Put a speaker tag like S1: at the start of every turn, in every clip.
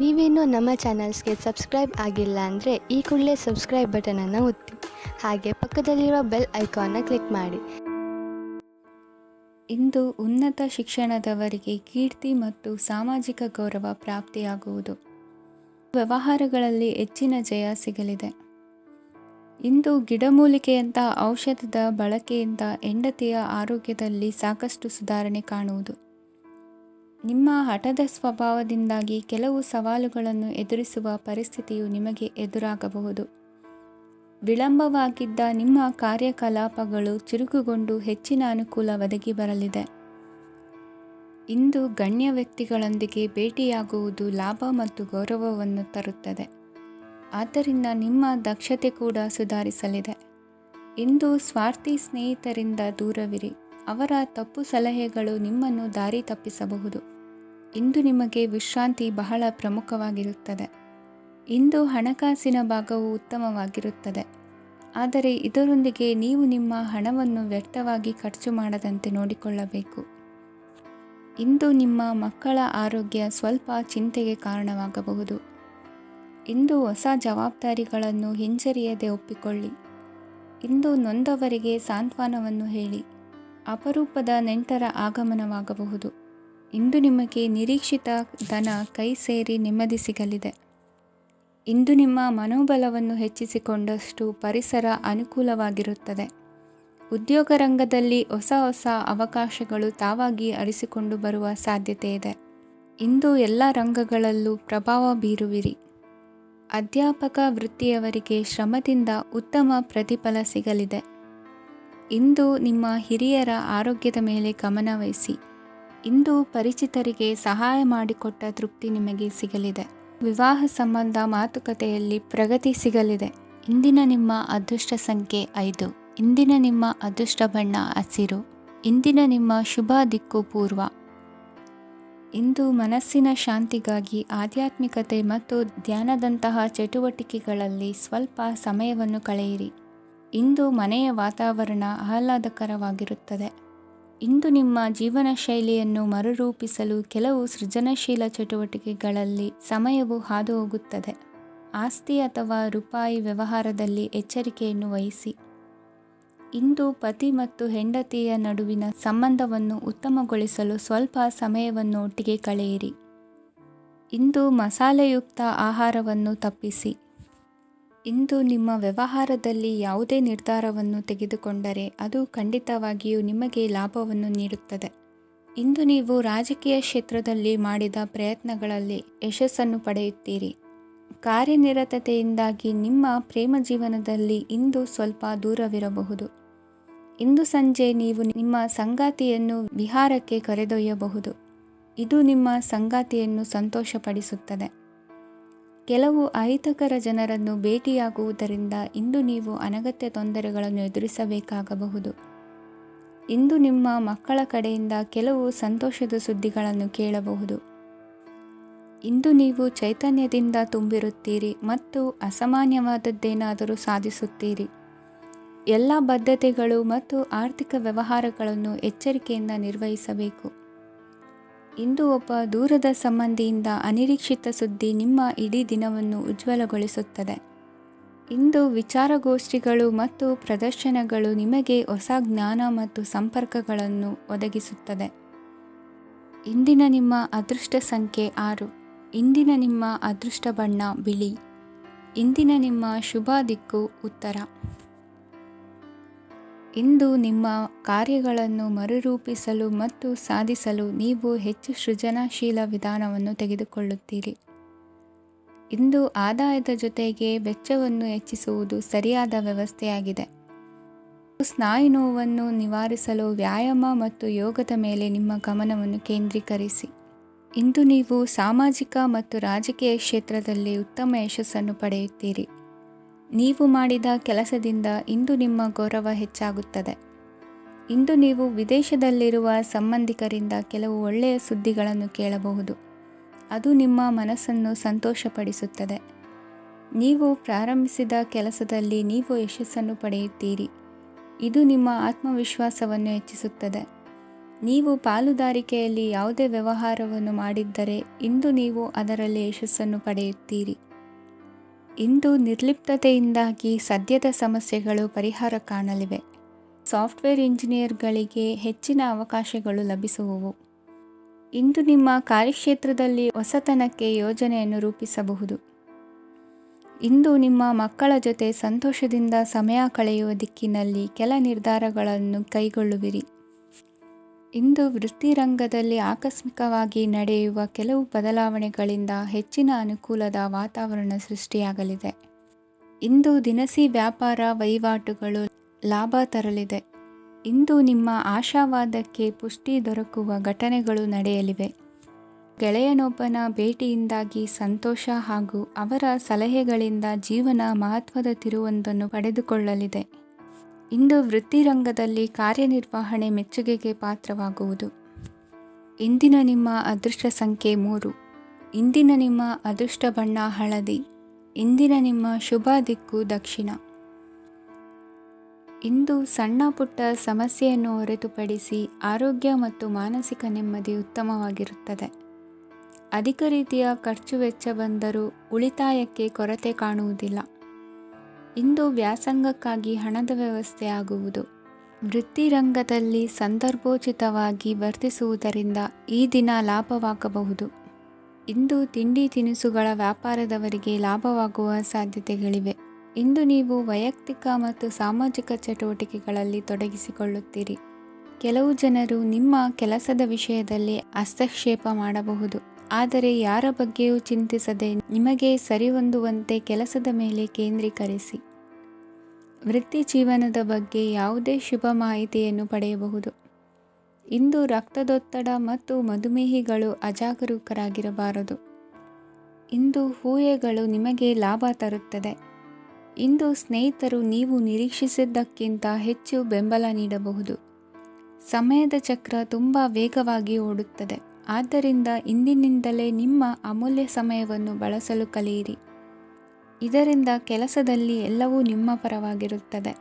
S1: ನೀವೇನೂ ನಮ್ಮ ಚಾನಲ್ಸ್ಗೆ ಸಬ್ಸ್ಕ್ರೈಬ್ ಆಗಿಲ್ಲ ಅಂದರೆ ಈ ಕೂಡಲೇ ಸಬ್ಸ್ಕ್ರೈಬ್ ಬಟನನ್ನು ಒತ್ತಿ, ಹಾಗೆ ಪಕ್ಕದಲ್ಲಿರುವ ಬೆಲ್ ಐಕಾನ್ನ ಕ್ಲಿಕ್ ಮಾಡಿ.
S2: ಇಂದು ಉನ್ನತ ಶಿಕ್ಷಣದವರಿಗೆ ಕೀರ್ತಿ ಮತ್ತು ಸಾಮಾಜಿಕ ಗೌರವ ಪ್ರಾಪ್ತಿಯಾಗುವುದು. ವ್ಯವಹಾರಗಳಲ್ಲಿ ಹೆಚ್ಚಿನ ಜಯ ಸಿಗಲಿದೆ. ಇಂದು ಗಿಡಮೂಲಿಕೆಯಂಥ ಔಷಧದ ಬಳಕೆಯಿಂದ ಹೆಂಡತಿಯ ಆರೋಗ್ಯದಲ್ಲಿ ಸಾಕಷ್ಟು ಸುಧಾರಣೆ ಕಾಣುವುದು. ನಿಮ್ಮ ಹಠದ ಸ್ವಭಾವದಿಂದಾಗಿ ಕೆಲವು ಸವಾಲುಗಳನ್ನು ಎದುರಿಸುವ ಪರಿಸ್ಥಿತಿಯು ನಿಮಗೆ ಎದುರಾಗಬಹುದು. ವಿಳಂಬವಾಗಿದ್ದ ನಿಮ್ಮ ಕಾರ್ಯಕಲಾಪಗಳು ಚುರುಕುಗೊಂಡು ಹೆಚ್ಚಿನ ಅನುಕೂಲ ಒದಗಿ ಬರಲಿದೆ. ಇಂದು ಗಣ್ಯ ವ್ಯಕ್ತಿಗಳೊಂದಿಗೆ ಭೇಟಿಯಾಗುವುದು ಲಾಭ ಮತ್ತು ಗೌರವವನ್ನು ತರುತ್ತದೆ. ಆದ್ದರಿಂದ ನಿಮ್ಮ ದಕ್ಷತೆ ಕೂಡ ಸುಧಾರಿಸಲಿದೆ. ಇಂದು ಸ್ವಾರ್ಥಿ ಸ್ನೇಹಿತರಿಂದ ದೂರವಿರಿ. ಅವರ ತಪ್ಪು ಸಲಹೆಗಳು ನಿಮ್ಮನ್ನು ದಾರಿ ತಪ್ಪಿಸಬಹುದು. ಇಂದು ನಿಮಗೆ ವಿಶ್ರಾಂತಿ ಬಹಳ ಪ್ರಮುಖವಾಗಿರುತ್ತದೆ. ಇಂದು ಹಣಕಾಸಿನ ಭಾಗವು ಉತ್ತಮವಾಗಿರುತ್ತದೆ, ಆದರೆ ಇದರೊಂದಿಗೆ ನೀವು ನಿಮ್ಮ ಹಣವನ್ನು ವ್ಯರ್ಥವಾಗಿ ಖರ್ಚು ಮಾಡದಂತೆ ನೋಡಿಕೊಳ್ಳಬೇಕು. ಇಂದು ನಿಮ್ಮ ಮಕ್ಕಳ ಆರೋಗ್ಯ ಸ್ವಲ್ಪ ಚಿಂತೆಗೆ ಕಾರಣವಾಗಬಹುದು. ಇಂದು ಹೊಸ ಜವಾಬ್ದಾರಿಗಳನ್ನು ಹಿಂಜರಿಯದೆ ಒಪ್ಪಿಕೊಳ್ಳಿ. ಇಂದು ನೊಂದವರಿಗೆ ಸಾಂತ್ವನವನ್ನು ಹೇಳಿ. ಅಪರೂಪದ ನೆಂಟರ ಆಗಮನವಾಗಬಹುದು. ಇಂದು ನಿಮಗೆ ನಿರೀಕ್ಷಿತ ಧನ ಕೈ ಸೇರಿ ನೆಮ್ಮದಿ ಸಿಗಲಿದೆ. ಇಂದು ನಿಮ್ಮ ಮನೋಬಲವನ್ನು ಹೆಚ್ಚಿಸಿಕೊಂಡಷ್ಟು ಪರಿಸರ ಅನುಕೂಲವಾಗಿರುತ್ತದೆ. ಉದ್ಯೋಗ ರಂಗದಲ್ಲಿ ಹೊಸ ಹೊಸ ಅವಕಾಶಗಳು ತಾವಾಗಿ ಅರಿಸಿಕೊಂಡು ಬರುವ ಸಾಧ್ಯತೆ ಇದೆ. ಇಂದು ಎಲ್ಲ ರಂಗಗಳಲ್ಲೂ ಪ್ರಭಾವ ಬೀರುವಿರಿ. ಅಧ್ಯಾಪಕ ವೃತ್ತಿಯವರಿಗೆ ಶ್ರಮದಿಂದ ಉತ್ತಮ ಪ್ರತಿಫಲ ಸಿಗಲಿದೆ. ಇಂದು ನಿಮ್ಮ ಹಿರಿಯರ ಆರೋಗ್ಯದ ಮೇಲೆ ಗಮನ ವಹಿಸಿ. ಇಂದು ಪರಿಚಿತರಿಗೆ ಸಹಾಯ ಮಾಡಿಕೊಟ್ಟ ತೃಪ್ತಿ ನಿಮಗೆ ಸಿಗಲಿದೆ. ವಿವಾಹ ಸಂಬಂಧ ಮಾತುಕತೆಯಲ್ಲಿ ಪ್ರಗತಿ ಸಿಗಲಿದೆ. ಇಂದಿನ ನಿಮ್ಮ ಅದೃಷ್ಟ ಸಂಖ್ಯೆ 5. ಇಂದಿನ ನಿಮ್ಮ ಅದೃಷ್ಟ ಬಣ್ಣ ಹಸಿರು. ಇಂದಿನ ನಿಮ್ಮ ಶುಭ ದಿಕ್ಕು ಪೂರ್ವ. ಇಂದು ಮನಸ್ಸಿನ ಶಾಂತಿಗಾಗಿ ಆಧ್ಯಾತ್ಮಿಕತೆ ಮತ್ತು ಧ್ಯಾನದಂತಹ ಚಟುವಟಿಕೆಗಳಲ್ಲಿ ಸ್ವಲ್ಪ ಸಮಯವನ್ನು ಕಳೆಯಿರಿ. ಇಂದು ಮನೆಯ ವಾತಾವರಣ ಆಹ್ಲಾದಕರವಾಗಿರುತ್ತದೆ. ಇಂದು ನಿಮ್ಮ ಜೀವನ ಶೈಲಿಯನ್ನು ಮರುರೂಪಿಸಲು ಕೆಲವು ಸೃಜನಶೀಲ ಚಟುವಟಿಕೆಗಳಲ್ಲಿ ಸಮಯವು ಹಾದು ಹೋಗುತ್ತದೆ. ಆಸ್ತಿ ಅಥವಾ ರೂಪಾಯಿ ವ್ಯವಹಾರದಲ್ಲಿ ಎಚ್ಚರಿಕೆಯನ್ನು ವಹಿಸಿ. ಇಂದು ಪತಿ ಮತ್ತು ಹೆಂಡತಿಯ ನಡುವಿನ ಸಂಬಂಧವನ್ನು ಉತ್ತಮಗೊಳಿಸಲು ಸ್ವಲ್ಪ ಸಮಯವನ್ನು ಒಟ್ಟಿಗೆ ಕಳೆಯಿರಿ. ಇಂದು ಮಸಾಲೆಯುಕ್ತ ಆಹಾರವನ್ನು ತಪ್ಪಿಸಿ. ಇಂದು ನಿಮ್ಮ ವ್ಯವಹಾರದಲ್ಲಿ ಯಾವುದೇ ನಿರ್ಧಾರವನ್ನು ತೆಗೆದುಕೊಂಡರೆ ಅದು ಖಂಡಿತವಾಗಿಯೂ ನಿಮಗೆ ಲಾಭವನ್ನು ನೀಡುತ್ತದೆ. ಇಂದು ನೀವು ರಾಜಕೀಯ ಕ್ಷೇತ್ರದಲ್ಲಿ ಮಾಡಿದ ಪ್ರಯತ್ನಗಳಲ್ಲಿ ಯಶಸ್ಸನ್ನು ಪಡೆಯುತ್ತೀರಿ. ಕಾರ್ಯನಿರತತೆಯಿಂದಾಗಿ ನಿಮ್ಮ ಪ್ರೇಮ ಜೀವನದಲ್ಲಿ ಇಂದು ಸ್ವಲ್ಪ ದೂರವಿರಬಹುದು. ಇಂದು ಸಂಜೆ ನೀವು ನಿಮ್ಮ ಸಂಗಾತಿಯನ್ನು ವಿಹಾರಕ್ಕೆ ಕರೆದೊಯ್ಯಬಹುದು. ಇದು ನಿಮ್ಮ ಸಂಗಾತಿಯನ್ನು ಸಂತೋಷಪಡಿಸುತ್ತದೆ. ಕೆಲವು ಅಹಿತಕರ ಜನರನ್ನು ಭೇಟಿಯಾಗುವುದರಿಂದ ಇಂದು ನೀವು ಅನಗತ್ಯ ತೊಂದರೆಗಳನ್ನು ಎದುರಿಸಬೇಕಾಗಬಹುದು. ಇಂದು ನಿಮ್ಮ ಮಕ್ಕಳ ಕಡೆಯಿಂದ ಕೆಲವು ಸಂತೋಷದ ಸುದ್ದಿಗಳನ್ನು ಕೇಳಬಹುದು. ಇಂದು ನೀವು ಚೈತನ್ಯದಿಂದ ತುಂಬಿರುತ್ತೀರಿ ಮತ್ತು ಅಸಾಮಾನ್ಯವಾದದ್ದೇನಾದರೂ ಸಾಧಿಸುತ್ತೀರಿ. ಎಲ್ಲ ಬದ್ಧತೆಗಳು ಮತ್ತು ಆರ್ಥಿಕ ವ್ಯವಹಾರಗಳನ್ನು ಎಚ್ಚರಿಕೆಯಿಂದ ನಿರ್ವಹಿಸಬೇಕು. ಇಂದು ಒಬ್ಬ ದೂರದ ಸಂಬಂಧಿಯಿಂದ ಅನಿರೀಕ್ಷಿತ ಸುದ್ದಿ ನಿಮ್ಮ ಇಡೀ ದಿನವನ್ನು ಉಜ್ವಲಗೊಳಿಸುತ್ತದೆ. ಇಂದು ವಿಚಾರಗೋಷ್ಠಿಗಳು ಮತ್ತು ಪ್ರದರ್ಶನಗಳು ನಿಮಗೆ ಹೊಸ ಜ್ಞಾನ ಮತ್ತು ಸಂಪರ್ಕಗಳನ್ನು ಒದಗಿಸುತ್ತದೆ. ಇಂದಿನ ನಿಮ್ಮ ಅದೃಷ್ಟ ಸಂಖ್ಯೆ 6. ಇಂದಿನ ನಿಮ್ಮ ಅದೃಷ್ಟ ಬಣ್ಣ ಬಿಳಿ. ಇಂದಿನ ನಿಮ್ಮ ಶುಭ ದಿಕ್ಕು ಉತ್ತರ. ಇಂದು ನಿಮ್ಮ ಕಾರ್ಯಗಳನ್ನು ಮರುರೂಪಿಸಲು ಮತ್ತು ಸಾಧಿಸಲು ನೀವು ಹೆಚ್ಚು ಸೃಜನಶೀಲ ವಿಧಾನವನ್ನು ತೆಗೆದುಕೊಳ್ಳುತ್ತೀರಿ. ಇಂದು ಆದಾಯದ ಜೊತೆಗೆ ವೆಚ್ಚವನ್ನು ಹೆಚ್ಚಿಸುವುದು ಸರಿಯಾದ ವ್ಯವಸ್ಥೆಯಾಗಿದೆ. ಸ್ನಾಯು ನೋವನ್ನು ನಿವಾರಿಸಲು ವ್ಯಾಯಾಮ ಮತ್ತು ಯೋಗದ ಮೇಲೆ ನಿಮ್ಮ ಗಮನವನ್ನು ಕೇಂದ್ರೀಕರಿಸಿ. ಇಂದು ನೀವು ಸಾಮಾಜಿಕ ಮತ್ತು ರಾಜಕೀಯ ಕ್ಷೇತ್ರದಲ್ಲಿ ಉತ್ತಮ ಯಶಸ್ಸನ್ನು ಪಡೆಯುತ್ತೀರಿ. ನೀವು ಮಾಡಿದ ಕೆಲಸದಿಂದ ಇಂದು ನಿಮ್ಮ ಗೌರವ ಹೆಚ್ಚಾಗುತ್ತದೆ. ಇಂದು ನೀವು ವಿದೇಶದಲ್ಲಿರುವ ಸಂಬಂಧಿಕರಿಂದ ಕೆಲವು ಒಳ್ಳೆಯ ಸುದ್ದಿಗಳನ್ನು ಕೇಳಬಹುದು. ಅದು ನಿಮ್ಮ ಮನಸ್ಸನ್ನು ಸಂತೋಷಪಡಿಸುತ್ತದೆ. ನೀವು ಪ್ರಾರಂಭಿಸಿದ ಕೆಲಸದಲ್ಲಿ ನೀವು ಯಶಸ್ಸನ್ನು ಪಡೆಯುತ್ತೀರಿ. ಇದು ನಿಮ್ಮ ಆತ್ಮವಿಶ್ವಾಸವನ್ನು ಹೆಚ್ಚಿಸುತ್ತದೆ. ನೀವು ಪಾಲುದಾರಿಕೆಯಲ್ಲಿ ಯಾವುದೇ ವ್ಯವಹಾರವನ್ನು ಮಾಡಿದ್ದರೆ ಇಂದು ನೀವು ಅದರಲ್ಲಿ ಯಶಸ್ಸನ್ನು ಪಡೆಯುತ್ತೀರಿ. ಇಂದು ನಿರ್ಲಿಪ್ತತೆಯಿಂದಾಗಿ ಸದ್ಯದ ಸಮಸ್ಯೆಗಳು ಪರಿಹಾರ ಕಾಣಲಿವೆ. ಸಾಫ್ಟ್ವೇರ್ ಇಂಜಿನಿಯರ್ಗಳಿಗೆ ಹೆಚ್ಚಿನ ಅವಕಾಶಗಳು ಲಭಿಸುವವು. ಇಂದು ನಿಮ್ಮ ಕಾರ್ಯಕ್ಷೇತ್ರದಲ್ಲಿ ಹೊಸತನಕ್ಕೆ ಯೋಜನೆಯನ್ನು ರೂಪಿಸಬಹುದು. ಇಂದು ನಿಮ್ಮ ಮಕ್ಕಳ ಜೊತೆ ಸಂತೋಷದಿಂದ ಸಮಯ ಕಳೆಯುವ ದಿಕ್ಕಿನಲ್ಲಿ ಕೆಲ ನಿರ್ಧಾರಗಳನ್ನು ಕೈಗೊಳ್ಳುವಿರಿ. ಇಂದು ವೃತ್ತಿರಂಗದಲ್ಲಿ ಆಕಸ್ಮಿಕವಾಗಿ ನಡೆಯುವ ಕೆಲವು ಬದಲಾವಣೆಗಳಿಂದ ಹೆಚ್ಚಿನ ಅನುಕೂಲದ ವಾತಾವರಣ ಸೃಷ್ಟಿಯಾಗಲಿದೆ. ಇಂದು ದಿನಸಿ ವ್ಯಾಪಾರ ವಹಿವಾಟುಗಳು ಲಾಭ ತರಲಿದೆ. ಇಂದು ನಿಮ್ಮ ಆಶಾವಾದಕ್ಕೆ ಪುಷ್ಟಿ ದೊರಕುವ ಘಟನೆಗಳು ನಡೆಯಲಿವೆ. ಗೆಳೆಯನೊಬ್ಬನ ಭೇಟಿಯಿಂದಾಗಿ ಸಂತೋಷ ಹಾಗೂ ಅವರ ಸಲಹೆಗಳಿಂದ ಜೀವನ ಮಹತ್ವದ ತಿರುವೊಂದನ್ನು ಪಡೆದುಕೊಳ್ಳಲಿದೆ. ಇಂದು ವೃತ್ತಿರಂಗದಲ್ಲಿ ಕಾರ್ಯನಿರ್ವಹಣೆ ಮೆಚ್ಚುಗೆಗೆ ಪಾತ್ರವಾಗುವುದು. ಇಂದಿನ ನಿಮ್ಮ ಅದೃಷ್ಟ ಸಂಖ್ಯೆ 3. ಇಂದಿನ ನಿಮ್ಮ ಅದೃಷ್ಟ ಬಣ್ಣ ಹಳದಿ. ಇಂದಿನ ನಿಮ್ಮ ಶುಭ ದಿಕ್ಕು ದಕ್ಷಿಣ. ಇಂದು ಸಣ್ಣ ಪುಟ್ಟ ಸಮಸ್ಯೆಯನ್ನು ಹೊರತುಪಡಿಸಿ ಆರೋಗ್ಯ ಮತ್ತು ಮಾನಸಿಕ ನೆಮ್ಮದಿ ಉತ್ತಮವಾಗಿರುತ್ತದೆ. ಅಧಿಕ ರೀತಿಯ ಖರ್ಚು ವೆಚ್ಚ ಬಂದರೂ ಉಳಿತಾಯಕ್ಕೆ ಕೊರತೆ ಕಾಣುವುದಿಲ್ಲ. ಇಂದು ವ್ಯಾಸಂಗಕ್ಕಾಗಿ ಹಣದ ವ್ಯವಸ್ಥೆ ಆಗುವುದು. ವೃತ್ತಿರಂಗದಲ್ಲಿ ಸಂದರ್ಭೋಚಿತವಾಗಿ ವರ್ತಿಸುವುದರಿಂದ ಈ ದಿನ ಲಾಭವಾಗಬಹುದು. ಇಂದು ತಿಂಡಿ ತಿನಿಸುಗಳ ವ್ಯಾಪಾರದವರಿಗೆ ಲಾಭವಾಗುವ ಸಾಧ್ಯತೆಗಳಿವೆ. ಇಂದು ನೀವು ವೈಯಕ್ತಿಕ ಮತ್ತು ಸಾಮಾಜಿಕ ಚಟುವಟಿಕೆಗಳಲ್ಲಿ ತೊಡಗಿಸಿಕೊಳ್ಳುತ್ತೀರಿ. ಕೆಲವು ಜನರು ನಿಮ್ಮ ಕೆಲಸದ ವಿಷಯದಲ್ಲಿ ಹಸ್ತಕ್ಷೇಪ ಮಾಡಬಹುದು. ಆದರೆ ಯಾರ ಬಗ್ಗೆಯೂ ಚಿಂತಿಸದೆ ನಿಮಗೆ ಸರಿಹೊಂದುವಂತೆ ಕೆಲಸದ ಮೇಲೆ ಕೇಂದ್ರೀಕರಿಸಿ. ವೃತ್ತಿ ಜೀವನದ ಬಗ್ಗೆ ಯಾವುದೇ ಶುಭ ಮಾಹಿತಿಯನ್ನು ಪಡೆಯಬಹುದು. ಇಂದು ರಕ್ತದೊತ್ತಡ ಮತ್ತು ಮಧುಮೇಹಿಗಳು ಅಜಾಗರೂಕರಾಗಿರಬಾರದು. ಇಂದು ಊಹೆಗಳು ನಿಮಗೆ ಲಾಭ ತರುತ್ತದೆ. ಇಂದು ಸ್ನೇಹಿತರು ನೀವು ನಿರೀಕ್ಷಿಸಿದ್ದಕ್ಕಿಂತ ಹೆಚ್ಚು ಬೆಂಬಲ ನೀಡಬಹುದು. ಸಮಯದ ಚಕ್ರ ತುಂಬ ವೇಗವಾಗಿ ಓಡುತ್ತದೆ. ಆದ್ದರಿಂದ ಇಂದಿನಿಂದಲೇ ನಿಮ್ಮ ಅಮೂಲ್ಯ ಸಮಯವನ್ನು ಬಳಸಲು ಕಲಿಯಿರಿ. ಇದರಿಂದ ಕೆಲಸದಲ್ಲಿ ಎಲ್ಲವೂ ನಿಮ್ಮ ಪರವಾಗಿರುತ್ತದೆ.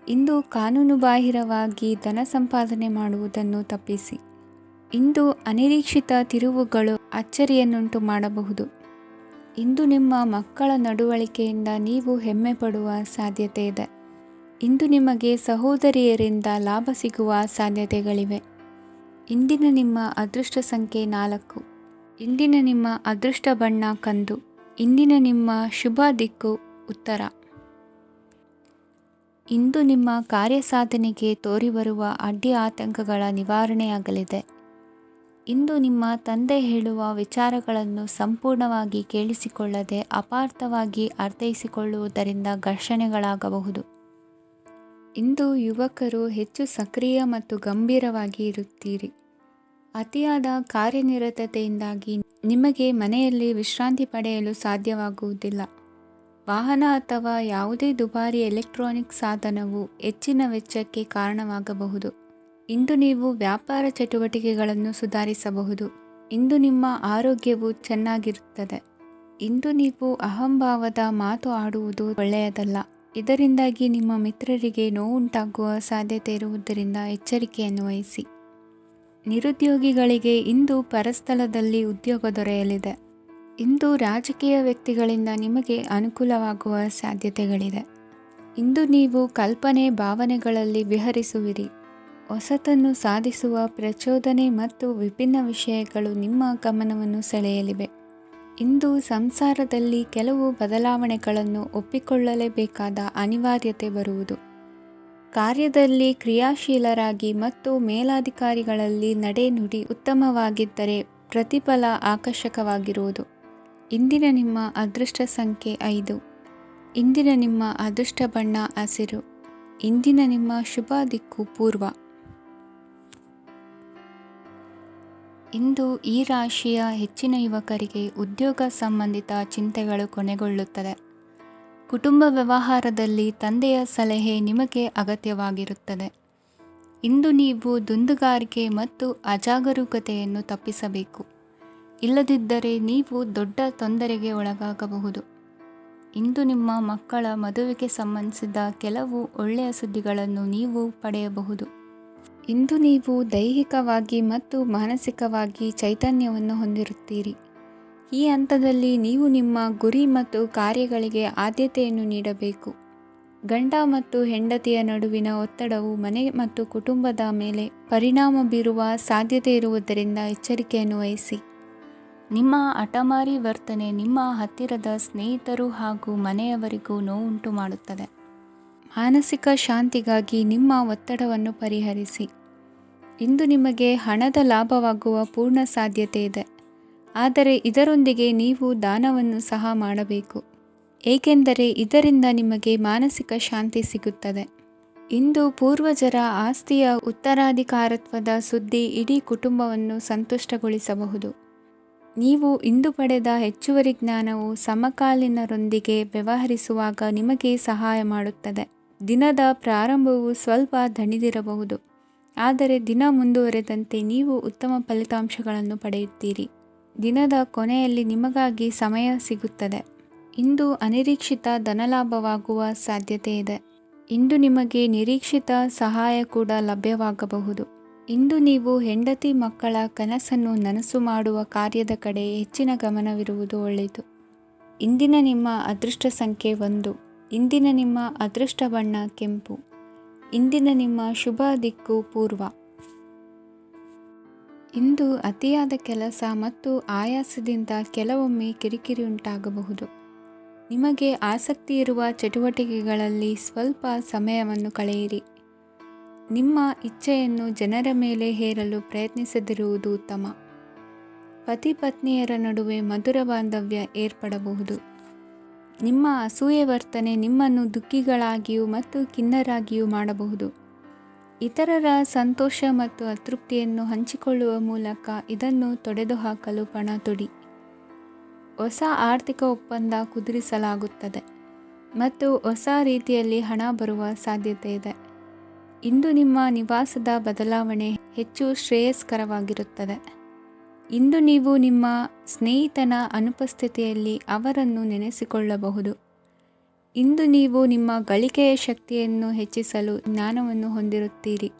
S2: ಇಂದು ಕಾನೂನುಬಾಹಿರವಾಗಿ ಧನ ಸಂಪಾದನೆ ಮಾಡುವುದನ್ನು ತಪ್ಪಿಸಿ. ಇಂದು ಅನಿರೀಕ್ಷಿತ ತಿರುವುಗಳು ಅಚ್ಚರಿಯನ್ನುಂಟು ಮಾಡಬಹುದು. ಇಂದು ನಿಮ್ಮ ಮಕ್ಕಳ ನಡವಳಿಕೆಯಿಂದ ನೀವು ಹೆಮ್ಮೆ ಪಡುವ ಸಾಧ್ಯತೆ ಇದೆ. ಇಂದು ನಿಮಗೆ ಸಹೋದರಿಯರಿಂದ ಲಾಭ ಸಿಗುವ ಸಾಧ್ಯತೆಗಳಿವೆ. ಇಂದಿನ ನಿಮ್ಮ ಅದೃಷ್ಟ ಸಂಖ್ಯೆ 4. ಇಂದಿನ ನಿಮ್ಮ ಅದೃಷ್ಟ ಬಣ್ಣ ಕಂದು. ಇಂದಿನ ನಿಮ್ಮ ಶುಭ ದಿಕ್ಕು ಉತ್ತರ. ಇಂದು ನಿಮ್ಮ ಕಾರ್ಯಸಾಧನೆಗೆ ತೋರಿಬರುವ ಅಡ್ಡಿ ಆತಂಕಗಳ ನಿವಾರಣೆಯಾಗಲಿದೆ. ಇಂದು ನಿಮ್ಮ ತಂದೆ ಹೇಳುವ ವಿಚಾರಗಳನ್ನು ಸಂಪೂರ್ಣವಾಗಿ ಕೇಳಿಸಿಕೊಳ್ಳದೆ ಅಪಾರ್ಥವಾಗಿ ಅರ್ಥೈಸಿಕೊಳ್ಳುವುದರಿಂದ ಘರ್ಷಣೆಗಳಾಗಬಹುದು. ಇಂದು ಯುವಕರು ಹೆಚ್ಚು ಸಕ್ರಿಯ ಮತ್ತು ಗಂಭೀರವಾಗಿ ಇರುತ್ತೀರಿ. ಅತಿಯಾದ ಕಾರ್ಯನಿರತತೆಯಿಂದಾಗಿ ನಿಮಗೆ ಮನೆಯಲ್ಲಿ ವಿಶ್ರಾಂತಿ ಪಡೆಯಲು ಸಾಧ್ಯವಾಗುವುದಿಲ್ಲ. ವಾಹನ ಅಥವಾ ಯಾವುದೇ ದುಬಾರಿ ಎಲೆಕ್ಟ್ರಾನಿಕ್ ಸಾಧನವು ಹೆಚ್ಚಿನ ವೆಚ್ಚಕ್ಕೆ ಕಾರಣವಾಗಬಹುದು. ಇಂದು ನೀವು ವ್ಯಾಪಾರ ಚಟುವಟಿಕೆಗಳನ್ನು ಸುಧಾರಿಸಬಹುದು. ಇಂದು ನಿಮ್ಮ ಆರೋಗ್ಯವು ಚೆನ್ನಾಗಿರುತ್ತದೆ. ಇಂದು ನೀವು ಅಹಂಭಾವದ ಮಾತು ಆಡುವುದು ಒಳ್ಳೆಯದಲ್ಲ. ಇದರಿಂದಾಗಿ ನಿಮ್ಮ ಮಿತ್ರರಿಗೆ ನೋವುಂಟಾಗುವ ಸಾಧ್ಯತೆ ಇರುವುದರಿಂದ ಎಚ್ಚರಿಕೆಯನ್ನು ವಹಿಸಿ. ನಿರುದ್ಯೋಗಿಗಳಿಗೆ ಇಂದು ಪರಸ್ಥಳದಲ್ಲಿ ಉದ್ಯೋಗ ದೊರೆಯಲಿದೆ. ಇಂದು ರಾಜಕೀಯ ವ್ಯಕ್ತಿಗಳಿಂದ ನಿಮಗೆ ಅನುಕೂಲವಾಗುವ ಸಾಧ್ಯತೆಗಳಿದೆ. ಇಂದು ನೀವು ಕಲ್ಪನೆ ಭಾವನೆಗಳಲ್ಲಿ ವಿಹರಿಸುವಿರಿ. ಹೊಸತನ್ನು ಸಾಧಿಸುವ ಪ್ರಚೋದನೆ ಮತ್ತು ವಿಭಿನ್ನ ವಿಷಯಗಳು ನಿಮ್ಮ ಗಮನವನ್ನು ಸೆಳೆಯಲಿವೆ. ಇಂದು ಸಂಸಾರದಲ್ಲಿ ಕೆಲವು ಬದಲಾವಣೆಗಳನ್ನು ಒಪ್ಪಿಕೊಳ್ಳಲೇಬೇಕಾದ ಅನಿವಾರ್ಯತೆ ಬರುವುದು. ಕಾರ್ಯದಲ್ಲಿ ಕ್ರಿಯಾಶೀಲರಾಗಿ ಮತ್ತು ಮೇಲಾಧಿಕಾರಿಗಳಲ್ಲಿ ನಡೆನುಡಿ ಉತ್ತಮವಾಗಿದ್ದರೆ ಪ್ರತಿಫಲ ಆಕರ್ಷಕವಾಗಿರುವುದು. ಇಂದಿನ ನಿಮ್ಮ ಅದೃಷ್ಟ ಸಂಖ್ಯೆ 5. ಇಂದಿನ ನಿಮ್ಮ ಅದೃಷ್ಟ ಬಣ್ಣ ಹಸಿರು. ಇಂದಿನ ನಿಮ್ಮ ಶುಭ ದಿಕ್ಕು ಪೂರ್ವ. ಇಂದು ಈ ರಾಶಿಯ ಹೆಚ್ಚಿನ ಯುವಕರಿಗೆ ಉದ್ಯೋಗ ಸಂಬಂಧಿತ ಚಿಂತೆಗಳು ಕೊನೆಗೊಳ್ಳುತ್ತದೆ. ಕುಟುಂಬ ವ್ಯವಹಾರದಲ್ಲಿ ತಂದೆಯ ಸಲಹೆ ನಿಮಗೆ ಅಗತ್ಯವಾಗಿರುತ್ತದೆ. ಇಂದು ನೀವು ದುಂದುಗಾರಿಕೆ ಮತ್ತು ಅಜಾಗರೂಕತೆಯನ್ನು ತಪ್ಪಿಸಬೇಕು. ಇಲ್ಲದಿದ್ದರೆ ನೀವು ದೊಡ್ಡ ತೊಂದರೆಗೆ ಒಳಗಾಗಬಹುದು. ಇಂದು ನಿಮ್ಮ ಮಕ್ಕಳ ಮದುವೆಗೆ ಸಂಬಂಧಿಸಿದ ಕೆಲವು ಒಳ್ಳೆಯ ಸುದ್ದಿಗಳನ್ನು ನೀವು ಪಡೆಯಬಹುದು. ಇಂದು ನೀವು ದೈಹಿಕವಾಗಿ ಮತ್ತು ಮಾನಸಿಕವಾಗಿ ಚೈತನ್ಯವನ್ನು ಹೊಂದಿರುತ್ತೀರಿ. ಈ ಹಂತದಲ್ಲಿ ನೀವು ನಿಮ್ಮ ಗುರಿ ಮತ್ತು ಕಾರ್ಯಗಳಿಗೆ ಆದ್ಯತೆಯನ್ನು ನೀಡಬೇಕು. ಗಂಡ ಮತ್ತು ಹೆಂಡತಿಯ ನಡುವಿನ ಒತ್ತಡವು ಮನೆ ಮತ್ತು ಕುಟುಂಬದ ಮೇಲೆ ಪರಿಣಾಮ ಬೀರುವ ಸಾಧ್ಯತೆ ಇರುವುದರಿಂದ ಎಚ್ಚರಿಕೆಯನ್ನು ವಹಿಸಿ. ನಿಮ್ಮ ಹಠಮಾರಿ ವರ್ತನೆ ನಿಮ್ಮ ಹತ್ತಿರದ ಸ್ನೇಹಿತರು ಹಾಗೂ ಮನೆಯವರಿಗೂ ನೋವುಂಟು ಮಾಡುತ್ತದೆ. ಮಾನಸಿಕ ಶಾಂತಿಗಾಗಿ ನಿಮ್ಮ ಒತ್ತಡವನ್ನು ಪರಿಹರಿಸಿ. ಇಂದು ನಿಮಗೆ ಹಣದ ಲಾಭವಾಗುವ ಪೂರ್ಣ ಸಾಧ್ಯತೆ ಇದೆ, ಆದರೆ ಇದರೊಂದಿಗೆ ನೀವು ದಾನವನ್ನು ಸಹ ಮಾಡಬೇಕು, ಏಕೆಂದರೆ ಇದರಿಂದ ನಿಮಗೆ ಮಾನಸಿಕ ಶಾಂತಿ ಸಿಗುತ್ತದೆ. ಇಂದು ಪೂರ್ವಜರ ಆಸ್ತಿಯ ಉತ್ತರಾಧಿಕಾರತ್ವದ ಸುದ್ದಿ ಇಡೀ ಕುಟುಂಬವನ್ನು ಸಂತುಷ್ಟಗೊಳಿಸಬಹುದು. ನೀವು ಇಂದು ಪಡೆದ ಹೆಚ್ಚುವರಿ ಜ್ಞಾನವು ಸಮಕಾಲೀನರೊಂದಿಗೆ ವ್ಯವಹರಿಸುವಾಗ ನಿಮಗೆ ಸಹಾಯ ಮಾಡುತ್ತದೆ. ದಿನದ ಪ್ರಾರಂಭವು ಸ್ವಲ್ಪ ದಣಿದಿರಬಹುದು, ಆದರೆ ದಿನ ಮುಂದುವರೆದಂತೆ ನೀವು ಉತ್ತಮ ಫಲಿತಾಂಶಗಳನ್ನು ಪಡೆಯುತ್ತೀರಿ. ದಿನದ ಕೊನೆಯಲ್ಲಿ ನಿಮಗಾಗಿ ಸಮಯ ಸಿಗುತ್ತದೆ. ಇಂದು ಅನಿರೀಕ್ಷಿತ ಧನಲಾಭವಾಗುವ ಸಾಧ್ಯತೆ ಇದೆ. ಇಂದು ನಿಮಗೆ ನಿರೀಕ್ಷಿತ ಸಹಾಯ ಕೂಡ ಲಭ್ಯವಾಗಬಹುದು. ಇಂದು ನೀವು ಹೆಂಡತಿ ಮಕ್ಕಳ ಕನಸನ್ನು ನನಸು ಮಾಡುವ ಕಾರ್ಯದ ಕಡೆ ಹೆಚ್ಚಿನ ಗಮನವಿರುವುದು ಒಳ್ಳೆಯದು. ಇಂದಿನ ನಿಮ್ಮ ಅದೃಷ್ಟ ಸಂಖ್ಯೆ 1. ಇಂದಿನ ನಿಮ್ಮ ಅದೃಷ್ಟ ಬಣ್ಣ ಕೆಂಪು. ಇಂದಿನ ನಿಮ್ಮ ಶುಭ ದಿಕ್ಕು ಪೂರ್ವ. ಇಂದು ಅತಿಯಾದ ಕೆಲಸ ಮತ್ತು ಆಯಾಸದಿಂದ ಕೆಲವೊಮ್ಮೆ ಕಿರಿಕಿರಿ ಉಂಟಾಗಬಹುದು. ನಿಮಗೆ ಆಸಕ್ತಿ ಇರುವ ಚಟುವಟಿಕೆಗಳಲ್ಲಿ ಸ್ವಲ್ಪ ಸಮಯವನ್ನು ಕಳೆಯಿರಿ. ನಿಮ್ಮ ಇಚ್ಛೆಯನ್ನು ಜನರ ಮೇಲೆ ಹೇರಲು ಪ್ರಯತ್ನಿಸದಿರುವುದು ಉತ್ತಮ. ಪತಿ ಪತ್ನಿಯರ ನಡುವೆ ಮಧುರ ಬಾಂಧವ್ಯ ಏರ್ಪಡಬಹುದು. ನಿಮ್ಮ ಅಸೂಯೆ ವರ್ತನೆ ನಿಮ್ಮನ್ನು ದುಃಖಿಗಳಾಗಿಯೂ ಮತ್ತು ಖಿನ್ನರಾಗಿಯೂ ಮಾಡಬಹುದು. ಇತರರ ಸಂತೋಷ ಮತ್ತು ಅತೃಪ್ತಿಯನ್ನು ಹಂಚಿಕೊಳ್ಳುವ ಮೂಲಕ ಇದನ್ನು ತೊಡೆದುಹಾಕಲು ಪಣ ತೊಡಿ. ಹೊಸ ಆರ್ಥಿಕ ಒಪ್ಪಂದ ಕುದುರಿಸಲಾಗುತ್ತದೆ ಮತ್ತು ಹೊಸ ರೀತಿಯಲ್ಲಿ ಹಣ ಬರುವ ಸಾಧ್ಯತೆ ಇದೆ. ಇಂದು ನಿಮ್ಮ ನಿವಾಸದ ಬದಲಾವಣೆ ಹೆಚ್ಚು ಶ್ರೇಯಸ್ಕರವಾಗಿರುತ್ತದೆ. ಇಂದು ನೀವು ನಿಮ್ಮ ಸ್ನೇಹಿತನ ಅನುಪಸ್ಥಿತಿಯಲ್ಲಿ ಅವರನ್ನು ನೆನೆಸಿಕೊಳ್ಳಬಹುದು. ಇಂದು ನೀವು ನಿಮ್ಮ ಗಳಿಕೆಯ ಶಕ್ತಿಯನ್ನು ಹೆಚ್ಚಿಸಲು ಜ್ಞಾನವನ್ನು ಹೊಂದಿರುತ್ತೀರಿ.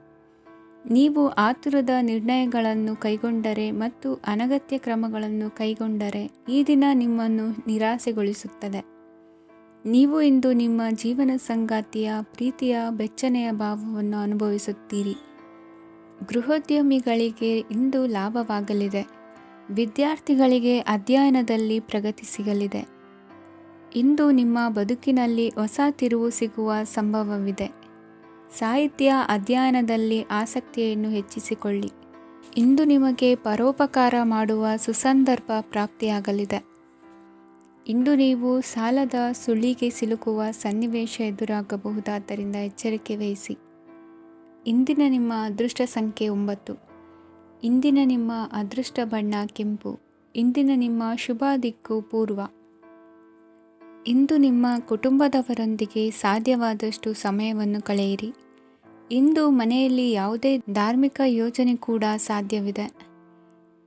S2: ನೀವು ಆತುರದ ನಿರ್ಣಯಗಳನ್ನು ಕೈಗೊಂಡರೆ ಮತ್ತು ಅನಗತ್ಯ ಕ್ರಮಗಳನ್ನು ಕೈಗೊಂಡರೆ ಈ ದಿನ ನಿಮ್ಮನ್ನು ನಿರಾಸೆಗೊಳಿಸುತ್ತದೆ. ನೀವು ಇಂದು ನಿಮ್ಮ ಜೀವನ ಸಂಗಾತಿಯ ಪ್ರೀತಿಯ ಬೆಚ್ಚನೆಯ ಭಾವವನ್ನು ಅನುಭವಿಸುತ್ತೀರಿ. ಗೃಹೋದ್ಯಮಿಗಳಿಗೆ ಇಂದು ಲಾಭವಾಗಲಿದೆ. ವಿದ್ಯಾರ್ಥಿಗಳಿಗೆ ಅಧ್ಯಯನದಲ್ಲಿ ಪ್ರಗತಿ ಸಿಗಲಿದೆ. ಇಂದು ನಿಮ್ಮ ಬದುಕಿನಲ್ಲಿ ಹೊಸ ತಿರುವು ಸಿಗುವ ಸಂಭವವಿದೆ. ಸಾಹಿತ್ಯ ಅಧ್ಯಯನದಲ್ಲಿ ಆಸಕ್ತಿಯನ್ನು ಹೆಚ್ಚಿಸಿಕೊಳ್ಳಿ. ಇಂದು ನಿಮಗೆ ಪರೋಪಕಾರ ಮಾಡುವ ಸುಸಂದರ್ಭ ಪ್ರಾಪ್ತಿಯಾಗಲಿದೆ. ಇಂದು ನೀವು ಸಾಲದ ಸುಳಿಗೆ ಸಿಲುಕುವ ಸನ್ನಿವೇಶ ಎದುರಾಗಬಹುದಾದ್ದರಿಂದ ಎಚ್ಚರಿಕೆ ವಹಿಸಿ. ಇಂದಿನ ನಿಮ್ಮ ಅದೃಷ್ಟ ಸಂಖ್ಯೆ 9. ಇಂದಿನ ನಿಮ್ಮ ಅದೃಷ್ಟ ಬಣ್ಣ ಕೆಂಪು. ಇಂದಿನ ನಿಮ್ಮ ಶುಭ ದಿಕ್ಕು ಪೂರ್ವ. ಇಂದು ನಿಮ್ಮ ಕುಟುಂಬದವರೊಂದಿಗೆ ಸಾಧ್ಯವಾದಷ್ಟು ಸಮಯವನ್ನು ಕಳೆಯಿರಿ. ಇಂದು ಮನೆಯಲ್ಲಿ ಯಾವುದೇ ಧಾರ್ಮಿಕ ಯೋಜನೆ ಕೂಡ ಸಾಧ್ಯವಿದೆ.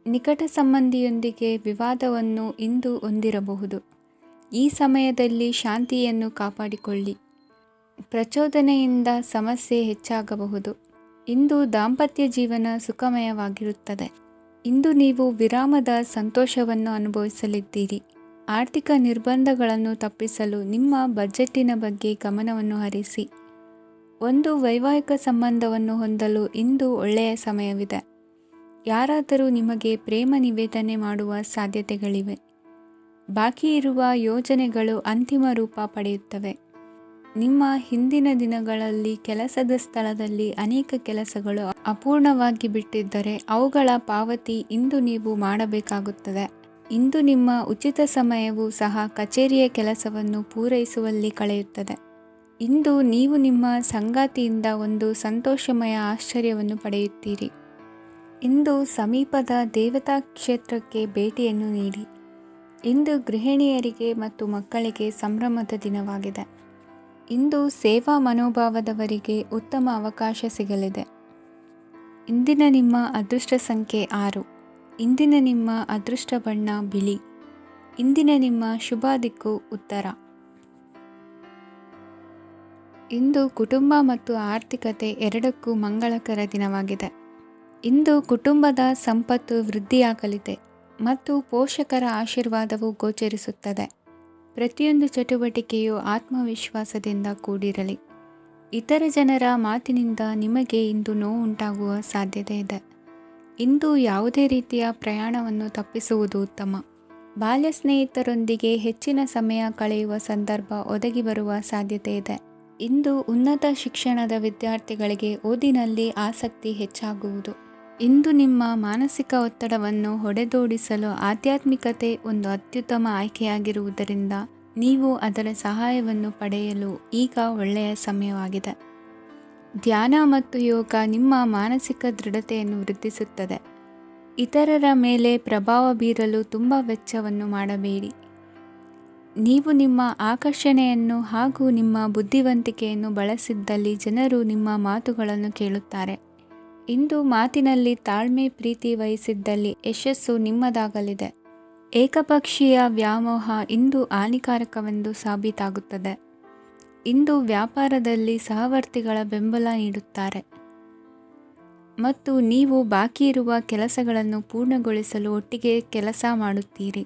S2: ನಿಕಟ ಸಂಬಂಧಿಯೊಂದಿಗೆ ವಿವಾದವನ್ನು ಇಂದು ಹೊಂದಿರಬಹುದು. ಈ ಸಮಯದಲ್ಲಿ ಶಾಂತಿಯನ್ನು ಕಾಪಾಡಿಕೊಳ್ಳಿ. ಪ್ರಚೋದನೆಯಿಂದ ಸಮಸ್ಯೆ ಹೆಚ್ಚಾಗಬಹುದು. ಇಂದು ದಾಂಪತ್ಯ ಜೀವನ ಸುಖಮಯವಾಗಿರುತ್ತದೆ. ಇಂದು ನೀವು ವಿರಾಮದ ಸಂತೋಷವನ್ನು ಅನುಭವಿಸಲಿದ್ದೀರಿ. ಆರ್ಥಿಕ ನಿರ್ಬಂಧಗಳನ್ನು ತಪ್ಪಿಸಲು ನಿಮ್ಮ ಬಜೆಟ್ಟಿನ ಬಗ್ಗೆ ಗಮನವನ್ನು ಹರಿಸಿ. ಒಂದು ವೈವಾಹಿಕ ಸಂಬಂಧವನ್ನು ಹೊಂದಲು ಇಂದು ಒಳ್ಳೆಯ ಸಮಯವಿದೆ. ಯಾರಾದರೂ ನಿಮಗೆ ಪ್ರೇಮ ನಿವೇದನೆ ಮಾಡುವ ಸಾಧ್ಯತೆಗಳಿವೆ. ಬಾಕಿ ಇರುವ ಯೋಜನೆಗಳು ಅಂತಿಮ ರೂಪ ಪಡೆಯುತ್ತವೆ. ನಿಮ್ಮ ಹಿಂದಿನ ದಿನಗಳಲ್ಲಿ ಕೆಲಸದ ಸ್ಥಳದಲ್ಲಿ ಅನೇಕ ಕೆಲಸಗಳು ಅಪೂರ್ಣವಾಗಿ ಬಿಟ್ಟಿದ್ದರೆ ಅವುಗಳ ಪಾವತಿ ಇಂದು ನೀವು ಮಾಡಬೇಕಾಗುತ್ತದೆ. ಇಂದು ನಿಮ್ಮ ಉಚಿತ ಸಮಯವು ಸಹ ಕಚೇರಿಯ ಕೆಲಸವನ್ನು ಪೂರೈಸುವಲ್ಲಿ ಕಳೆಯುತ್ತದೆ. ಇಂದು ನೀವು ನಿಮ್ಮ ಸಂಗಾತಿಯಿಂದ ಒಂದು ಸಂತೋಷಮಯ ಆಶ್ಚರ್ಯವನ್ನು ಪಡೆಯುತ್ತೀರಿ. ಇಂದು ಸಮೀಪದ ದೇವತಾ ಕ್ಷೇತ್ರಕ್ಕೆ ಭೇಟಿಯನ್ನು ನೀಡಿ. ಇಂದು ಗೃಹಿಣಿಯರಿಗೆ ಮತ್ತು ಮಕ್ಕಳಿಗೆ ಸಂಭ್ರಮದ ದಿನವಾಗಿದೆ. ಇಂದು ಸೇವಾ ಮನೋಭಾವದವರಿಗೆ ಉತ್ತಮ ಅವಕಾಶ ಸಿಗಲಿದೆ. ಇಂದಿನ ನಿಮ್ಮ ಅದೃಷ್ಟ ಸಂಖ್ಯೆ 6. ಇಂದಿನ ನಿಮ್ಮ ಅದೃಷ್ಟ ಬಣ್ಣ ಬಿಳಿ. ಇಂದಿನ ನಿಮ್ಮ ಶುಭ ದಿಕ್ಕು ಉತ್ತರ. ಇಂದು ಕುಟುಂಬ ಮತ್ತು ಆರ್ಥಿಕತೆ ಎರಡಕ್ಕೂ ಮಂಗಳಕರ ದಿನವಾಗಿದೆ. ಇಂದು ಕುಟುಂಬದ ಸಂಪತ್ತು ವೃದ್ಧಿಯಾಗಲಿದೆ ಮತ್ತು ಪೋಷಕರ ಆಶೀರ್ವಾದವು ಗೋಚರಿಸುತ್ತದೆ. ಪ್ರತಿಯೊಂದು ಚಟುವಟಿಕೆಯು ಆತ್ಮವಿಶ್ವಾಸದಿಂದ ಕೂಡಿರಲಿ. ಇತರ ಜನರ ಮಾತಿನಿಂದ ನಿಮಗೆ ಇಂದು ನೋವುಂಟಾಗುವ ಸಾಧ್ಯತೆ ಇದೆ. ಇಂದು ಯಾವುದೇ ರೀತಿಯ ಪ್ರಯಾಣವನ್ನು ತಪ್ಪಿಸುವುದು ಉತ್ತಮ. ಬಾಲ್ಯ ಸ್ನೇಹಿತರೊಂದಿಗೆ ಹೆಚ್ಚಿನ ಸಮಯ ಕಳೆಯುವ ಸಂದರ್ಭ ಒದಗಿ ಬರುವ ಸಾಧ್ಯತೆ ಇದೆ. ಇಂದು ಉನ್ನತ ಶಿಕ್ಷಣದ ವಿದ್ಯಾರ್ಥಿಗಳಿಗೆ ಓದಿನಲ್ಲಿ ಆಸಕ್ತಿ ಹೆಚ್ಚಾಗುವುದು. ಇಂದು ನಿಮ್ಮ ಮಾನಸಿಕ ಒತ್ತಡವನ್ನು ಹೊಡೆದೋಡಿಸಲು ಆಧ್ಯಾತ್ಮಿಕತೆ ಒಂದು ಅತ್ಯುತ್ತಮ ಆಯ್ಕೆಯಾಗಿರುವುದರಿಂದ ನೀವು ಅದರ ಸಹಾಯವನ್ನು ಪಡೆಯಲು ಈಗ ಒಳ್ಳೆಯ ಸಮಯವಾಗಿದೆ. ಧ್ಯಾನ ಮತ್ತು ಯೋಗ ನಿಮ್ಮ ಮಾನಸಿಕ ದೃಢತೆಯನ್ನು ವೃದ್ಧಿಸುತ್ತದೆ. ಇತರರ ಮೇಲೆ ಪ್ರಭಾವ ಬೀರಲು ತುಂಬ ವೆಚ್ಚವನ್ನು ಮಾಡಬೇಡಿ. ನೀವು ನಿಮ್ಮ ಆಕರ್ಷಣೆಯನ್ನು ಹಾಗೂ ನಿಮ್ಮ ಬುದ್ಧಿವಂತಿಕೆಯನ್ನು ಬಳಸಿದ್ದಲ್ಲಿ ಜನರು ನಿಮ್ಮ ಮಾತುಗಳನ್ನು ಕೇಳುತ್ತಾರೆ. ಇಂದು ಮಾತಿನಲ್ಲಿ ತಾಳ್ಮೆ ಪ್ರೀತಿ ವಹಿಸಿದ್ದಲ್ಲಿ ಯಶಸ್ಸು ನಿಮ್ಮದಾಗಲಿದೆ. ಏಕಪಕ್ಷೀಯ ವ್ಯಾಮೋಹ ಇಂದು ಹಾನಿಕಾರಕವೆಂದು ಸಾಬೀತಾಗುತ್ತದೆ. ಇಂದು ವ್ಯಾಪಾರದಲ್ಲಿ ಸಹವರ್ತಿಗಳ ಬೆಂಬಲ ನೀಡುತ್ತಾರೆ ಮತ್ತು ನೀವು ಬಾಕಿ ಇರುವ ಕೆಲಸಗಳನ್ನು ಪೂರ್ಣಗೊಳಿಸಲು ಒಟ್ಟಿಗೆ ಕೆಲಸ ಮಾಡುತ್ತೀರಿ.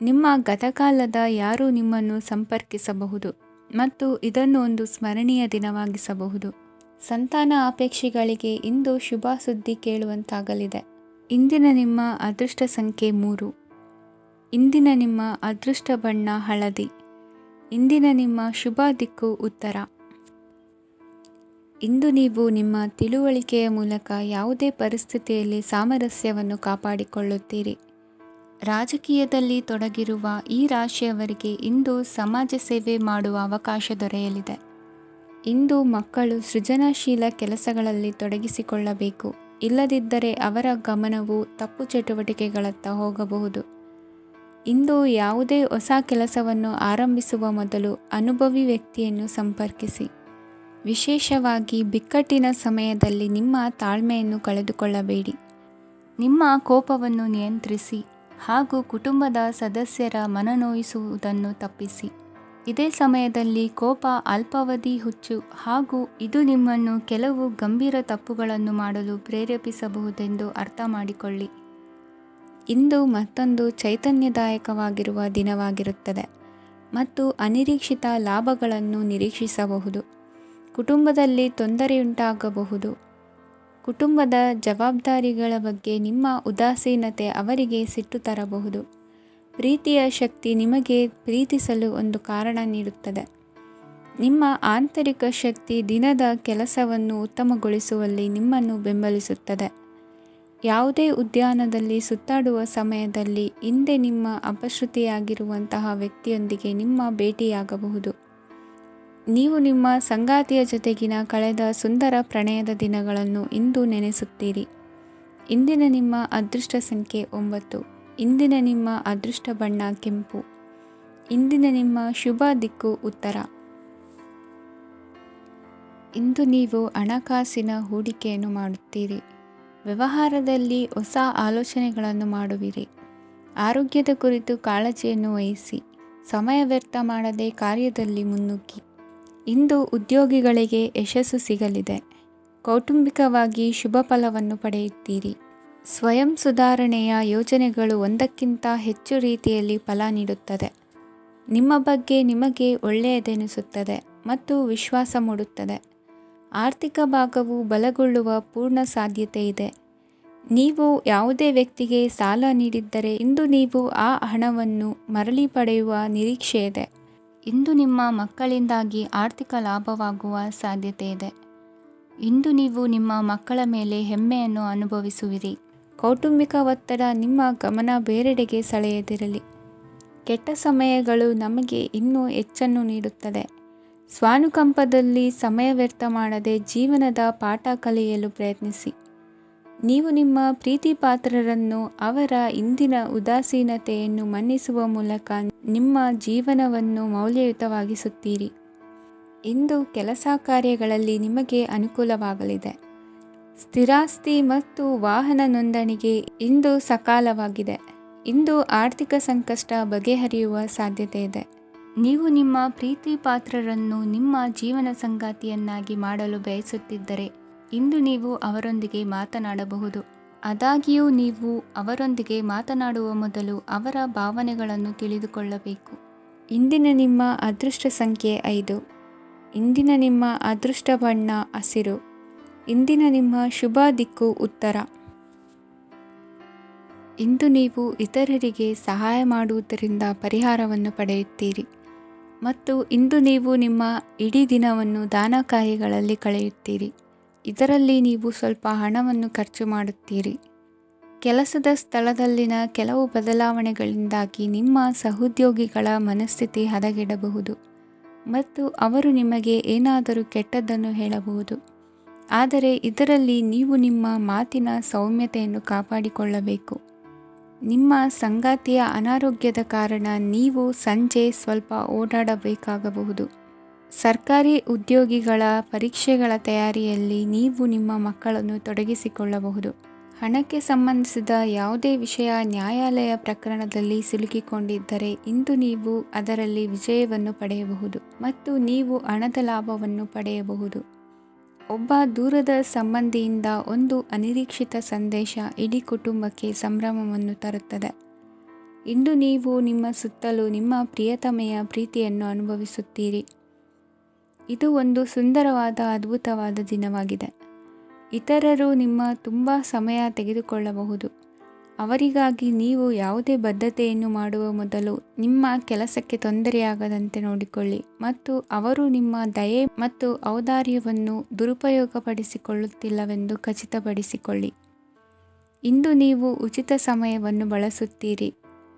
S2: ನಿಮ್ಮ ಗತಕಾಲದ ಯಾರೂ ನಿಮ್ಮನ್ನು ಸಂಪರ್ಕಿಸಬಹುದು ಮತ್ತು ಇದನ್ನು ಒಂದು ಸ್ಮರಣೀಯ ದಿನವಾಗಿಸಬಹುದು. ಸಂತಾನ ಅಪೇಕ್ಷೆಗಳಿಗೆ ಇಂದು ಶುಭ ಸುದ್ದಿ ಕೇಳುವಂತಾಗಲಿದೆ. ಇಂದಿನ ನಿಮ್ಮ ಅದೃಷ್ಟ ಸಂಖ್ಯೆ 3. ಇಂದಿನ ನಿಮ್ಮ ಅದೃಷ್ಟ ಬಣ್ಣ ಹಳದಿ. ಇಂದಿನ ನಿಮ್ಮ ಶುಭ ದಿಕ್ಕು ಉತ್ತರ. ಇಂದು ನೀವು ನಿಮ್ಮ ತಿಳುವಳಿಕೆಯ ಮೂಲಕ ಯಾವುದೇ ಪರಿಸ್ಥಿತಿಯಲ್ಲಿ ಸಾಮರಸ್ಯವನ್ನು ಕಾಪಾಡಿಕೊಳ್ಳುತ್ತೀರಿ. ರಾಜಕೀಯದಲ್ಲಿ ತೊಡಗಿರುವ ಈ ರಾಶಿಯವರಿಗೆ ಇಂದು ಸಮಾಜ ಸೇವೆ ಮಾಡುವ ಅವಕಾಶ ದೊರೆಯಲಿದೆ. ಇಂದು ಮಕ್ಕಳು ಸೃಜನಶೀಲ ಕೆಲಸಗಳಲ್ಲಿ ತೊಡಗಿಸಿಕೊಳ್ಳಬೇಕು. ಇಲ್ಲದಿದ್ದರೆ ಅವರ ಗಮನವು ತಪ್ಪು ಚಟುವಟಿಕೆಗಳತ್ತ ಹೋಗಬಹುದು. ಇಂದು ಯಾವುದೇ ಹೊಸ ಕೆಲಸವನ್ನು ಆರಂಭಿಸುವ ಮೊದಲು ಅನುಭವಿ ವ್ಯಕ್ತಿಯನ್ನು ಸಂಪರ್ಕಿಸಿ. ವಿಶೇಷವಾಗಿ ಬಿಕ್ಕಟ್ಟಿನ ಸಮಯದಲ್ಲಿ ನಿಮ್ಮ ತಾಳ್ಮೆಯನ್ನು ಕಳೆದುಕೊಳ್ಳಬೇಡಿ. ನಿಮ್ಮ ಕೋಪವನ್ನು ನಿಯಂತ್ರಿಸಿ ಹಾಗೂ ಕುಟುಂಬದ ಸದಸ್ಯರ ಮನನೋಯಿಸುವುದನ್ನು ತಪ್ಪಿಸಿ. ಇದೇ ಸಮಯದಲ್ಲಿ ಕೋಪ ಅಲ್ಪಾವಧಿ ಹುಚ್ಚು ಹಾಗೂ ಇದು ನಿಮ್ಮನ್ನು ಕೆಲವು ಗಂಭೀರ ತಪ್ಪುಗಳನ್ನು ಮಾಡಲು ಪ್ರೇರೇಪಿಸಬಹುದೆಂದು ಅರ್ಥ ಮಾಡಿಕೊಳ್ಳಿ. ಇಂದು ಮತ್ತೊಂದು ಚೈತನ್ಯದಾಯಕವಾಗಿರುವ ದಿನವಾಗಿರುತ್ತದೆ ಮತ್ತು ಅನಿರೀಕ್ಷಿತ ಲಾಭಗಳನ್ನು ನಿರೀಕ್ಷಿಸಬಹುದು. ಕುಟುಂಬದಲ್ಲಿ ತೊಂದರೆಯುಂಟಾಗಬಹುದು. ಕುಟುಂಬದ ಜವಾಬ್ದಾರಿಗಳ ಬಗ್ಗೆ ನಿಮ್ಮ ಉದಾಸೀನತೆ ಅವರಿಗೆ ಸಿಟ್ಟು ತರಬಹುದು. ಪ್ರೀತಿಯ ಶಕ್ತಿ ನಿಮಗೆ ಪ್ರೀತಿಸಲು ಒಂದು ಕಾರಣ ನೀಡುತ್ತದೆ. ನಿಮ್ಮ ಆಂತರಿಕ ಶಕ್ತಿ ದಿನದ ಕೆಲಸವನ್ನು ಉತ್ತಮಗೊಳಿಸುವಲ್ಲಿ ನಿಮ್ಮನ್ನು ಬೆಂಬಲಿಸುತ್ತದೆ. ಯಾವುದೇ ಉದ್ಯಾನದಲ್ಲಿ ಸುತ್ತಾಡುವ ಸಮಯದಲ್ಲಿ ಹಿಂದೆ ನಿಮ್ಮ ಅಪಶ್ರುತಿಯಾಗಿರುವಂತಹ ವ್ಯಕ್ತಿಯೊಂದಿಗೆ ನಿಮ್ಮ ಭೇಟಿಯಾಗಬಹುದು. ನೀವು ನಿಮ್ಮ ಸಂಗಾತಿಯ ಜೊತೆಗಿನ ಕಳೆದ ಸುಂದರ ಪ್ರಣಯದ ದಿನಗಳನ್ನು ಇಂದು ನೆನೆಸುತ್ತೀರಿ. ಇಂದಿನ ನಿಮ್ಮ ಅದೃಷ್ಟ ಸಂಖ್ಯೆ 9. ಇಂದಿನ ನಿಮ್ಮ ಅದೃಷ್ಟ ಬಣ್ಣ ಕೆಂಪು. ಇಂದಿನ ನಿಮ್ಮ ಶುಭ ದಿಕ್ಕು ಉತ್ತರ. ಇಂದು ನೀವು ಹಣಕಾಸಿನ ಹೂಡಿಕೆಯನ್ನು ಮಾಡುತ್ತೀರಿ. ವ್ಯವಹಾರದಲ್ಲಿ ಹೊಸ ಆಲೋಚನೆಗಳನ್ನು ಮಾಡುವಿರಿ. ಆರೋಗ್ಯದ ಕುರಿತು ಕಾಳಜಿಯನ್ನು ವಹಿಸಿ. ಸಮಯ ವ್ಯರ್ಥ ಮಾಡದೆ ಕಾರ್ಯದಲ್ಲಿ ಮುನ್ನುಗ್ಗಿ. ಇಂದು ಉದ್ಯೋಗಿಗಳಿಗೆ ಯಶಸ್ಸು ಸಿಗಲಿದೆ. ಕೌಟುಂಬಿಕವಾಗಿ ಶುಭ ಫಲವನ್ನು ಪಡೆಯುತ್ತೀರಿ. ಸ್ವಯಂ ಸುಧಾರಣೆಯ ಯೋಜನೆಗಳು ಒಂದಕ್ಕಿಂತ ಹೆಚ್ಚು ರೀತಿಯಲ್ಲಿ ಫಲ ನೀಡುತ್ತದೆ. ನಿಮ್ಮ ಬಗ್ಗೆ ನಿಮಗೆ ಒಳ್ಳೆಯದೆನಿಸುತ್ತದೆ ಮತ್ತು ವಿಶ್ವಾಸ ಮೂಡುತ್ತದೆ. ಆರ್ಥಿಕ ಭಾಗವು ಬಲಗೊಳ್ಳುವ ಪೂರ್ಣ ಸಾಧ್ಯತೆ ಇದೆ. ನೀವು ಯಾವುದೇ ವ್ಯಕ್ತಿಗೆ ಸಾಲ ನೀಡಿದ್ದರೆ ಇಂದು ನೀವು ಆ ಹಣವನ್ನು ಮರಳಿ ಪಡೆಯುವ ನಿರೀಕ್ಷೆ ಇದೆ. ಇಂದು ನಿಮ್ಮ ಮಕ್ಕಳಿಂದಾಗಿ ಆರ್ಥಿಕ ಲಾಭವಾಗುವ ಸಾಧ್ಯತೆ ಇದೆ. ಇಂದು ನೀವು ನಿಮ್ಮ ಮಕ್ಕಳ ಮೇಲೆ ಹೆಮ್ಮೆಯನ್ನು ಅನುಭವಿಸುವಿರಿ. ಕೌಟುಂಬಿಕ ಒತ್ತಡ ನಿಮ್ಮ ಗಮನ ಬೇರೆಡೆಗೆ ಸೆಳೆಯದಿರಲಿ. ಕೆಟ್ಟ ಸಮಯಗಳು ನಮಗೆ ಇನ್ನೂ ಹೆಚ್ಚನ್ನು ನೀಡುತ್ತದೆ. ಸ್ವಾನುಕಂಪದಲ್ಲಿ ಸಮಯ ವ್ಯರ್ಥ ಮಾಡದೆ ಜೀವನದ ಪಾಠ ಕಲಿಯಲು ಪ್ರಯತ್ನಿಸಿ. ನೀವು ನಿಮ್ಮ ಪ್ರೀತಿ ಪಾತ್ರರನ್ನು ಅವರ ಇಂದಿನ ಉದಾಸೀನತೆಯನ್ನು ಮನ್ನಿಸುವ ಮೂಲಕ ನಿಮ್ಮ ಜೀವನವನ್ನು ಮೌಲ್ಯಯುತವಾಗಿಸುತ್ತೀರಿ. ಇಂದು ಕೆಲಸ ಕಾರ್ಯಗಳಲ್ಲಿ ನಿಮಗೆ ಅನುಕೂಲವಾಗಲಿದೆ. ಸ್ಥಿರಾಸ್ತಿ ಮತ್ತು ವಾಹನ ನೋಂದಣಿಗೆ ಇಂದು ಸಕಾಲವಾಗಿದೆ. ಇಂದು ಆರ್ಥಿಕ ಸಂಕಷ್ಟ ಬಗೆಹರಿಯುವ ಸಾಧ್ಯತೆ ಇದೆ. ನೀವು ನಿಮ್ಮ ಪ್ರೀತಿ ಪಾತ್ರರನ್ನು ನಿಮ್ಮ ಜೀವನ ಸಂಗಾತಿಯನ್ನಾಗಿ ಮಾಡಲು ಬಯಸುತ್ತಿದ್ದರೆ ಇಂದು ನೀವು ಅವರೊಂದಿಗೆ ಮಾತನಾಡಬಹುದು. ಆದಾಗ್ಯೂ ನೀವು ಅವರೊಂದಿಗೆ ಮಾತನಾಡುವ ಮೊದಲು ಅವರ ಭಾವನೆಗಳನ್ನು ತಿಳಿದುಕೊಳ್ಳಬೇಕು. ಇಂದಿನ ನಿಮ್ಮ ಅದೃಷ್ಟ ಸಂಖ್ಯೆ 5. ಇಂದಿನ ನಿಮ್ಮ ಅದೃಷ್ಟ ಬಣ್ಣ ಹಸಿರು. ಇಂದಿನ ನಿಮ್ಮ ಶುಭ ದಿಕ್ಕು ಉತ್ತರ. ಇಂದು ನೀವು ಇತರರಿಗೆ ಸಹಾಯ ಮಾಡುವುದರಿಂದ ಪರಿಹಾರವನ್ನು ಪಡೆಯುತ್ತೀರಿ ಮತ್ತು ಇಂದು ನೀವು ನಿಮ್ಮ ಇಡೀ ದಿನವನ್ನು ದಾನ ಕಾರ್ಯಗಳಲ್ಲಿ ಕಳೆಯುತ್ತೀರಿ. ಇದರಲ್ಲಿ ನೀವು ಸ್ವಲ್ಪ ಹಣವನ್ನು ಖರ್ಚು ಮಾಡುತ್ತೀರಿ. ಕೆಲಸದ ಸ್ಥಳದಲ್ಲಿನ ಕೆಲವು ಬದಲಾವಣೆಗಳಿಂದಾಗಿ ನಿಮ್ಮ ಸಹೋದ್ಯೋಗಿಗಳ ಮನಸ್ಥಿತಿ ಹದಗೆಡಬಹುದು ಮತ್ತು ಅವರು ನಿಮಗೆ ಏನಾದರೂ ಕೆಟ್ಟದ್ದನ್ನು ಹೇಳಬಹುದು. ಆದರೆ ಇದರಲ್ಲಿ ನೀವು ನಿಮ್ಮ ಮಾತಿನ ಸೌಮ್ಯತೆಯನ್ನು ಕಾಪಾಡಿಕೊಳ್ಳಬೇಕು. ನಿಮ್ಮ ಸಂಗಾತಿಯ ಅನಾರೋಗ್ಯದ ಕಾರಣ ನೀವು ಸಂಜೆ ಸ್ವಲ್ಪ ಓಡಾಡಬೇಕಾಗಬಹುದು. ಸರ್ಕಾರಿ ಉದ್ಯೋಗಿಗಳ ಪರೀಕ್ಷೆಗಳ ತಯಾರಿಯಲ್ಲಿ ನೀವು ನಿಮ್ಮ ಮಕ್ಕಳನ್ನು ತೊಡಗಿಸಿಕೊಳ್ಳಬಹುದು. ಹಣಕ್ಕೆ ಸಂಬಂಧಿಸಿದ ಯಾವುದೇ ವಿಷಯ ನ್ಯಾಯಾಲಯ ಪ್ರಕರಣದಲ್ಲಿ ಸಿಲುಕಿಕೊಂಡಿದ್ದರೆ ಇಂದು ನೀವು ಅದರಲ್ಲಿ ವಿಜಯವನ್ನು ಪಡೆಯಬಹುದು ಮತ್ತು ನೀವು ಹಣದ ಲಾಭವನ್ನು ಪಡೆಯಬಹುದು. ಒಬ್ಬ ದೂರದ ಸಂಬಂಧಿಯಿಂದ ಒಂದು ಅನಿರೀಕ್ಷಿತ ಸಂದೇಶ ಇಡೀ ಕುಟುಂಬಕ್ಕೆ ಸಂಭ್ರಮವನ್ನು ತರುತ್ತದೆ. ಇಂದು ನೀವು ನಿಮ್ಮ ಸುತ್ತಲೂ ನಿಮ್ಮ ಪ್ರಿಯತಮೆಯ ಪ್ರೀತಿಯನ್ನು ಅನುಭವಿಸುತ್ತೀರಿ. ಇದು ಒಂದು ಸುಂದರವಾದ ಅದ್ಭುತವಾದ ದಿನವಾಗಿದೆ. ಇತರರು ನಿಮ್ಮ ತುಂಬ ಸಮಯ ತೆಗೆದುಕೊಳ್ಳಬಹುದು. ಅವರಿಗಾಗಿ ನೀವು ಯಾವುದೇ ಬದ್ಧತೆಯನ್ನು ಮಾಡುವ ಮೊದಲು ನಿಮ್ಮ ಕೆಲಸಕ್ಕೆ ತೊಂದರೆಯಾಗದಂತೆ ನೋಡಿಕೊಳ್ಳಿ ಮತ್ತು ಅವರು ನಿಮ್ಮ ದಯೆ ಮತ್ತು ಔದಾರ್ಯವನ್ನು ದುರುಪಯೋಗಪಡಿಸಿಕೊಳ್ಳುತ್ತಿಲ್ಲವೆಂದು ಖಚಿತಪಡಿಸಿಕೊಳ್ಳಿ. ಇಂದು ನೀವು ಉಚಿತ ಸಮಯವನ್ನು ಬಳಸುತ್ತೀರಿ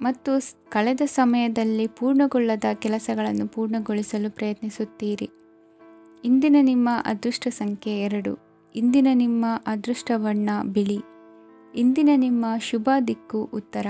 S2: ಮತ್ತು ಕಳೆದ ಸಮಯದಲ್ಲಿ ಪೂರ್ಣಗೊಳ್ಳದ ಕೆಲಸಗಳನ್ನು ಪೂರ್ಣಗೊಳಿಸಲು ಪ್ರಯತ್ನಿಸುತ್ತೀರಿ. ಇಂದಿನ ನಿಮ್ಮ ಅದೃಷ್ಟ ಸಂಖ್ಯೆ 2. ಇಂದಿನ ನಿಮ್ಮ ಅದೃಷ್ಟ ಬಣ್ಣ ಬಿಳಿ. ಇಂದಿನ ನಿಮ್ಮ ಶುಭ ದಿಕ್ಕು ಉತ್ತರ.